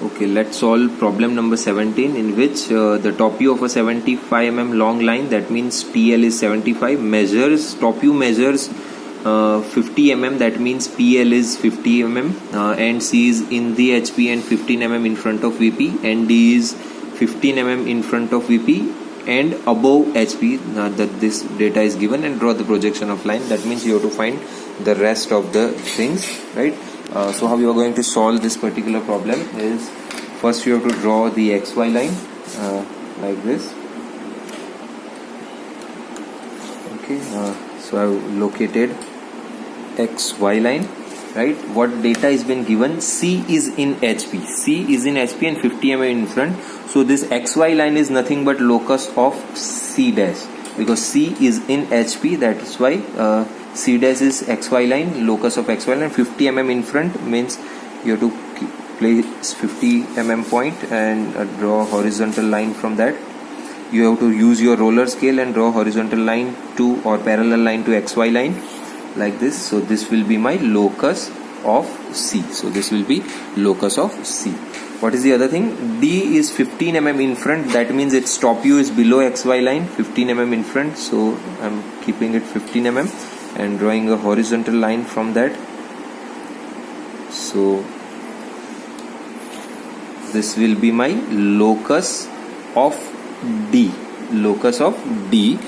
Okay, let's solve problem number 17, in which the top view of a 75 mm long line, that means TL is 75, measures, top view measures 50 mm, that means PL is 50 mm, and C is in the HP and 15 mm in front of VP, and D is 15 mm in front of VP and above HP, that this data is given, and draw the projection of line. That means you have to find the rest of the things, right? So how you are going to solve this particular problem is, first you have to draw the XY line like this. Okay, so I have located XY line, right? What data is been given? C is in HP. C is in HP and 50 mm in front. So this XY line is nothing but locus of C dash, because C is in HP. That is why C dash is XY line, locus of XY line. 50 mm in front means you have to place 50 mm point and draw a horizontal line from that. You have to use your roller scale and draw horizontal line to, or parallel line to, XY line like this. So this will be my locus of C. So this will be locus of C. What is the other thing? D is 15 mm in front. That means its top view is below XY line, 15 mm in front. So I'm keeping it 15 mm and drawing a horizontal line from that. So this will be my locus of D. Locus of D.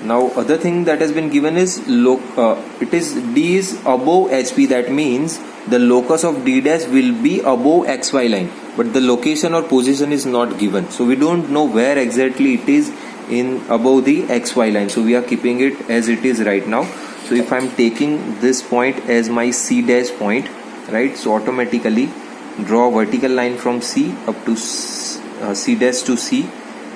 Now other thing that has been given is it is D is above HP. That means the locus of D dash will be above XY line, but the location or position is not given. So we don't know where exactly it is in above the XY line. So we are keeping it as it is right now. So if I'm taking this point as my C dash point, right? So automatically draw a vertical line from C up to C dash to C.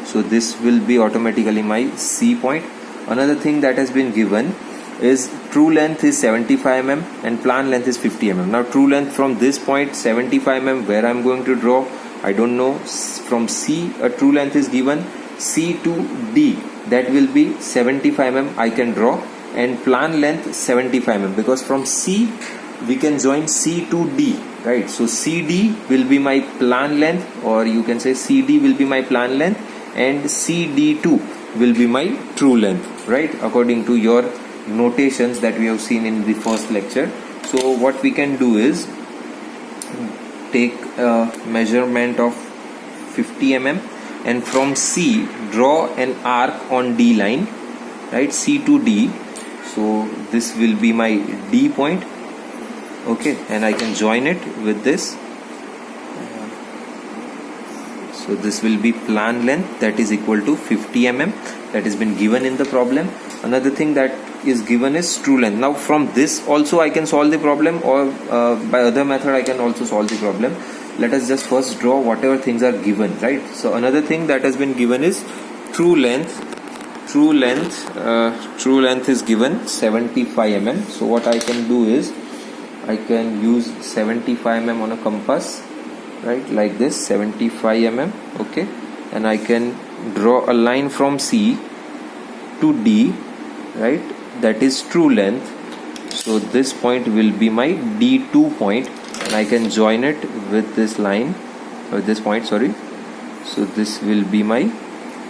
So this will be automatically my C point. Another thing that has been given is true length is 75 mm and plan length is 50 mm. Now true length from this point 75 mm, where I'm going to draw, I don't know. From C a true length is given. C to D, that will be 75 mm I can draw, and plan length 75 mm, because from C we can join C to D, right? So CD will be my plan length, or you can say CD will be my plan length, and CD2 will be my true length, right? According to your notations that we have seen in the first lecture. So what we can do is take a measurement of 50 mm and from C draw an arc on D line, right? C to D. So this will be my D point, okay, and I can join it with this. So this will be plan length, that is equal to 50 mm, that has been given in the problem. Another thing that is given is true length. Now from this also I can solve the problem, or by other method I can also solve the problem. Let us just first draw whatever things are given, right? So another thing that has been given is true length. True length is given 75 mm. So what I can do is I can use 75 mm on a compass, right, like this, 75 mm, okay, and I can draw a line from C to D, right, that is true length. So this point will be my D2 point, and I can join it with this line, or this point, sorry. So this will be my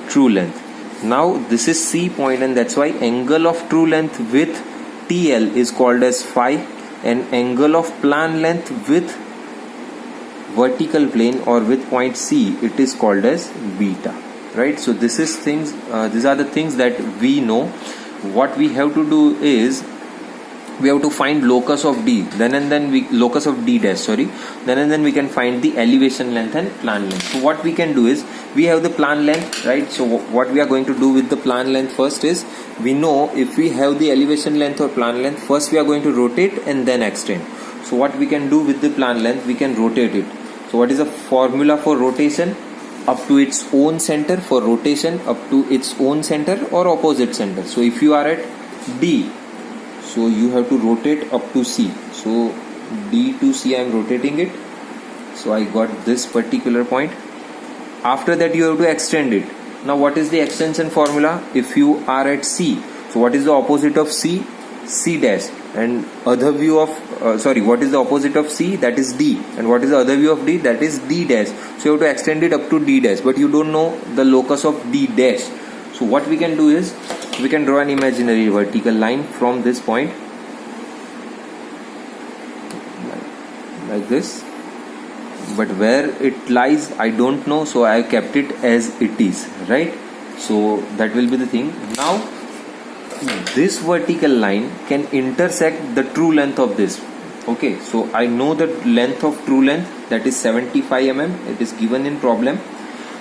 true length. Now this is C point, and that's why angle of true length with TL is called as phi, and angle of plan length with vertical plane or with point C, it is called as beta, right? So this is things, these are the things that we know. What we have to do is we have to find locus of D, locus of D dash, sorry, then we can find the elevation length and plan length. So what we can do is, we have the plan length, right? So what we are going to do with the plan length first is, we know if we have the elevation length or plan length, first we are going to rotate and then extend. So what we can do with the plan length, we can rotate it. So what is the formula for rotation? Up to its own center, for rotation up to its own center or opposite center. So if you are at D, so you have to rotate up to C. So D to C, I am rotating it. So I got this particular point. After that you have to extend it. Now what is the extension formula? If you are at C, so what is the opposite of C? C dash. and other view of what is the opposite of C? That is D. And what is the other view of D? That is D dash. So you have to extend it up to D dash, but you don't know the locus of D dash. So what we can do is we can draw an imaginary vertical line from this point like this, but where it lies I don't know, so I have kept it as it is, right? So that will be the thing. Now this vertical line can intersect the true length of this. Okay, so I know the length of true length, that is 75 mm. It is given in problem.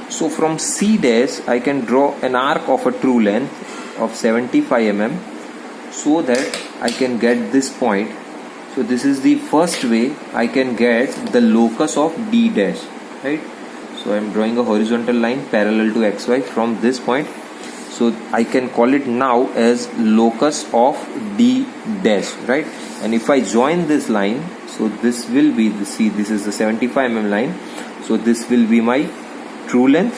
So from C dash I can draw an arc of a true length of 75 mm so that I can get this point. So this is the first way I can get the locus of D dash, right? So I am drawing a horizontal line parallel to XY from this point. So I can call it now as locus of D dash, right? And if I join this line, so this will be the, see, this is the 75 mm line. So this will be my true length.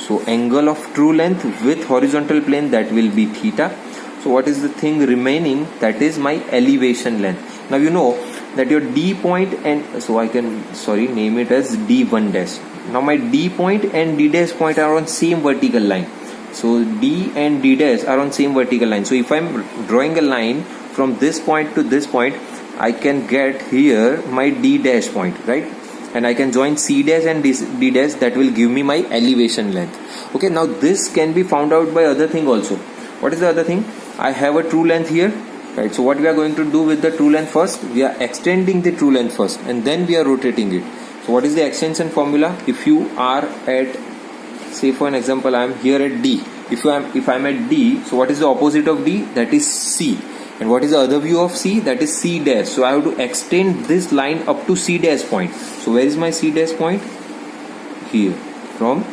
So angle of true length with horizontal plane, that will be theta. So what is the thing remaining? That is my elevation length. Now you know that your D point, and so I can name it as D1 dash. Now my D point and D dash point are on same vertical line. So D and D dash are on same vertical line. So if I am drawing a line from this point to this point, I can get here my D dash point, right? And I can join C dash and D dash, that will give me my elevation length. Okay, now this can be found out by other thing also. What is the other thing? I have a true length here, right? So what we are going to do with the true length first? We are extending the true length first and then we are rotating it. So what is the extension formula? If you are at, say for an example, I am here at D. If I am at D, so what is the opposite of D? That is C. And what is the other view of C? That is C dash. So I have to extend this line up to C dash point. So where is my C dash point? Here, from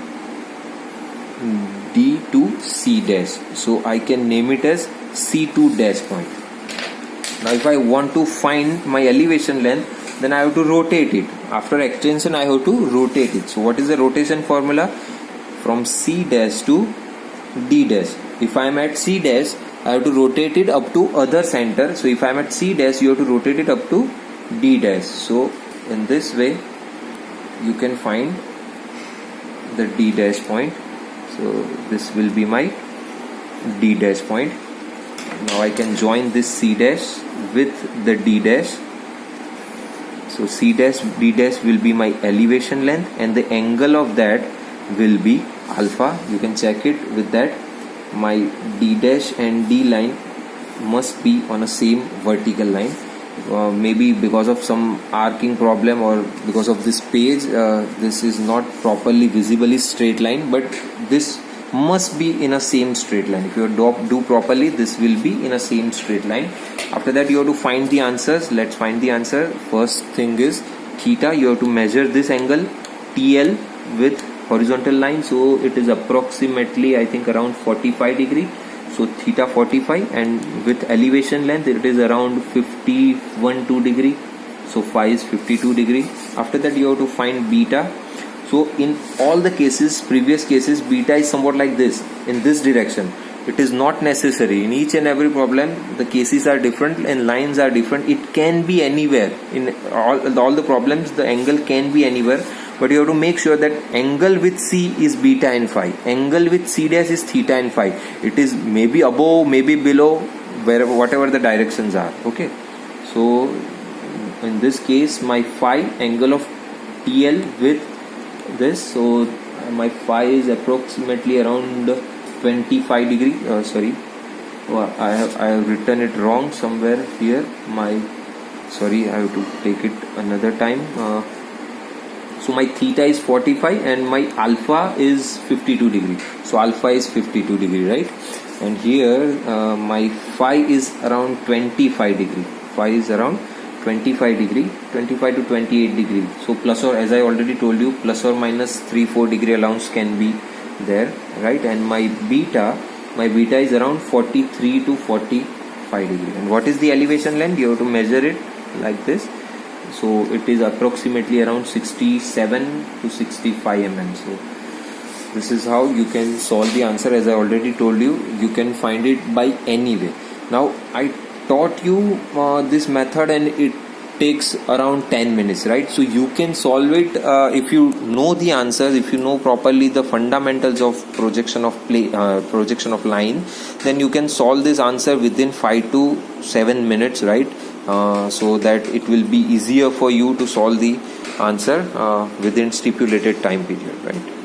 D to C dash. So I can name it as C2 dash point. Now if I want to find my elevation length, then I have to rotate it. After extension I have to rotate it. So what is the rotation formula? From C dash to D dash. If I am at C dash, I have to rotate it up to other center. So if I am at C dash, you have to rotate it up to D dash. So in this way you can find the D dash point. So this will be my D dash point. Now I can join this C dash with the D dash. So C dash D dash will be my elevation length, and the angle of that will be alpha. You can check it with that. My D dash and D line must be on a same vertical line. Maybe because of some arcing problem or because of this page, this is not properly visibly straight line, but this must be in a same straight line. If you do properly, this will be in a same straight line. After that you have to find the answers. Let's find the answer. First thing is theta. You have to measure this angle TL with horizontal line. So it is approximately, I think, around 45 degree. So theta 45, and with elevation length it is around 51.2 degree. So phi is 52 degree. After that you have to find beta. So in all the cases, previous cases, beta is somewhat like this, in this direction. It is not necessary. In each and every problem the cases are different and lines are different. It can be anywhere. In all the problems the angle can be anywhere, but you have to make sure that angle with C is beta and phi, angle with C dash is theta and phi. It is maybe above, maybe below, wherever, whatever the directions are. Okay, so in this case my phi, angle of TL with this, so my phi is approximately around 25 degree. I have written it wrong somewhere here. I have to take it another time. So my theta is 45 and my alpha is 52 degree. So alpha is 52 degree, right? And here my phi is around 25 degree. Phi is around 25 degree, 25 to 28 degree. So plus, or as I already told you, plus or minus 3-4 degree allowance can be there, right? And my beta is around 43 to 45 degree. And what is the elevation length? You have to measure it like this. So it is approximately around 67 to 65 mm. So this is how you can solve the answer. As I already told you, you can find it by any way. Now I taught you this method and it takes around 10 minutes, right? So you can solve it if you know the answers, if you know properly the fundamentals of projection of projection of line, then you can solve this answer within 5 to 7 minutes, right? So that it will be easier for you to solve the answer within stipulated time period, right?